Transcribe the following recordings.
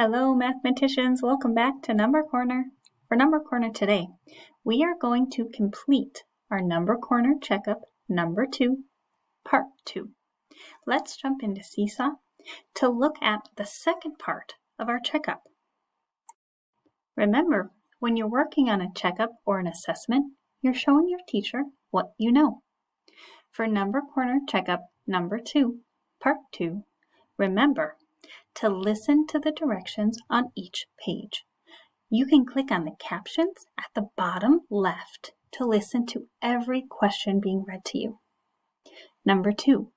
Hello, mathematicians. Welcome back to Number Corner. For Number Corner today, we are going to complete our Number Corner checkup number 2, part 2. Let's jump into Seesaw to look at the second part of our checkup. Remember, when you're working on a checkup or an assessment, you're showing your teacher what you know. For Number Corner checkup number 2, part 2, remember to listen to the directions on each page. You can click on the captions at the bottom left to listen to every question being read to you. Number 2,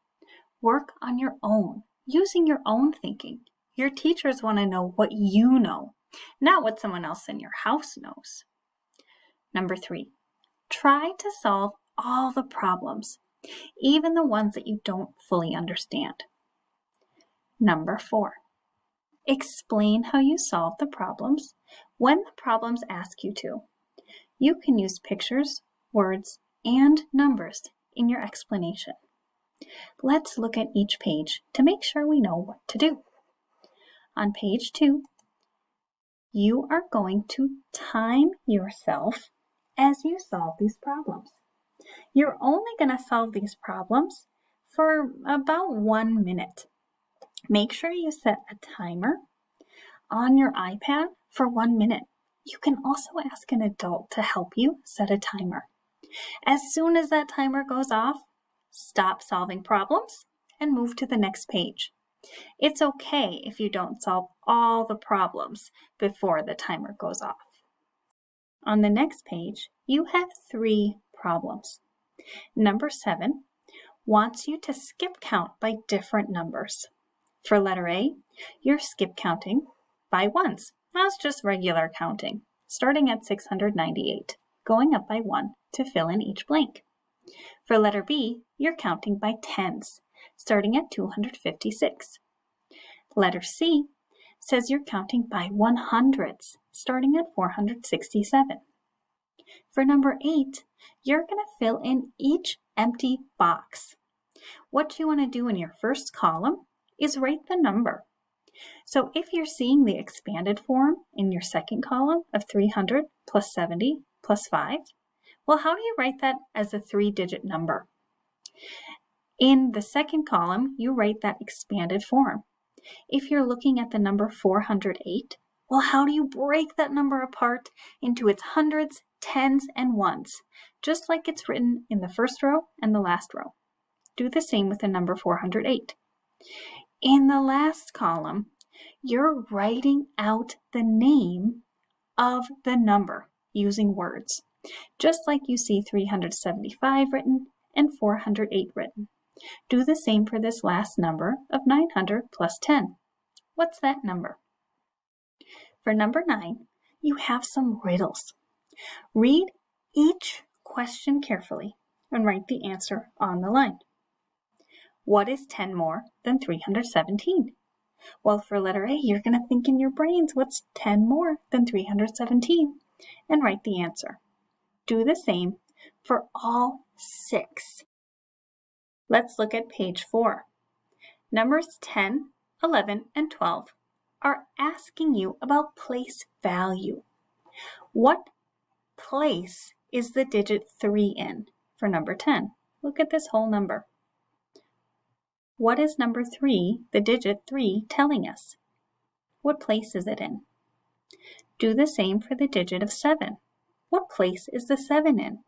work on your own, using your own thinking. Your teachers want to know what you know, not what someone else in your house knows. Number 3, try to solve all the problems, even the ones that you don't fully understand. Number 4, explain how you solve the problems when the problems ask you to. You can use pictures, words, and numbers in your explanation. Let's look at each page to make sure we know what to do. On page 2, you are going to time yourself as you solve these problems. You're only going to solve these problems for about 1 minute. Make sure you set a timer on your iPad for 1 minute. You can also ask an adult to help you set a timer. As soon as that timer goes off, stop solving problems and move to the next page. It's okay if you don't solve all the problems before the timer goes off. On the next page, you have 3 problems. Number 7 wants you to skip count by different numbers. For letter A, you're skip counting by ones. That's just regular counting, starting at 698, going up by 1 to fill in each blank. For letter B, you're counting by tens, starting at 256. Letter C says you're counting by 100s, starting at 467. For number 8, you're going to fill in each empty box. What you want to do in your first column is write the number. So if you're seeing the expanded form in your second column of 300 plus 70 plus 5, well, how do you write that as a 3-digit number? In the second column, you write that expanded form. If you're looking at the number 408, well, how do you break that number apart into its hundreds, tens, and ones, just like it's written in the first row and the last row? Do the same with the number 408. In the last column, you're writing out the name of the number using words, just like you see 375 written and 408 written. Do the same for this last number of 900 plus 10. What's that number? For number 9, you have some riddles. Read each question carefully and write the answer on the line. What is 10 more than 317? Well, for letter A, you're going to think in your brains, what's 10 more than 317? And write the answer. Do the same for all 6. Let's look at page 4. Numbers 10, 11, and 12 are asking you about place value. What place is the digit 3 in for number 10? Look at this whole number. What is number 3, the digit 3, telling us? What place is it in? Do the same for the digit of 7. What place is the 7 in?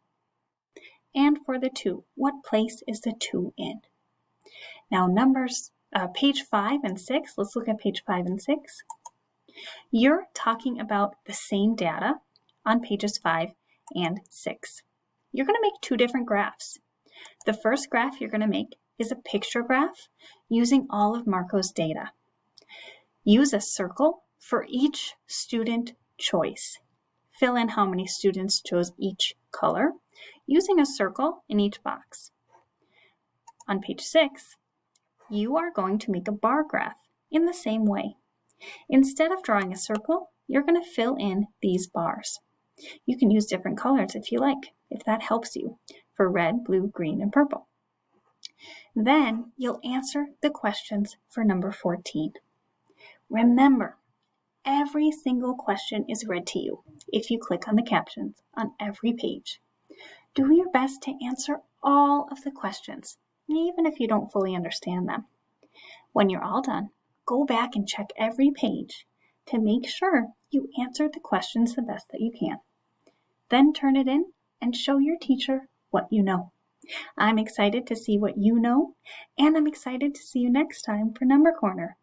And for the 2, what place is the 2 in? Now page 5 and 6, let's look at page 5 and 6. You're talking about the same data on pages 5 and 6. You're going to make 2 different graphs. The first graph you're going to make is a picture graph using all of Marco's data. Use a circle for each student choice. Fill in how many students chose each color using a circle in each box. On page 6, you are going to make a bar graph in the same way. Instead of drawing a circle, you're going to fill in these bars. You can use different colors if you like, if that helps you, for red, blue, green, and purple. Then you'll answer the questions for number 14. Remember, every single question is read to you if you click on the captions on every page. Do your best to answer all of the questions, even if you don't fully understand them. When you're all done, go back and check every page to make sure you answered the questions the best that you can. Then turn it in and show your teacher what you know. I'm excited to see what you know, and I'm excited to see you next time for Number Corner.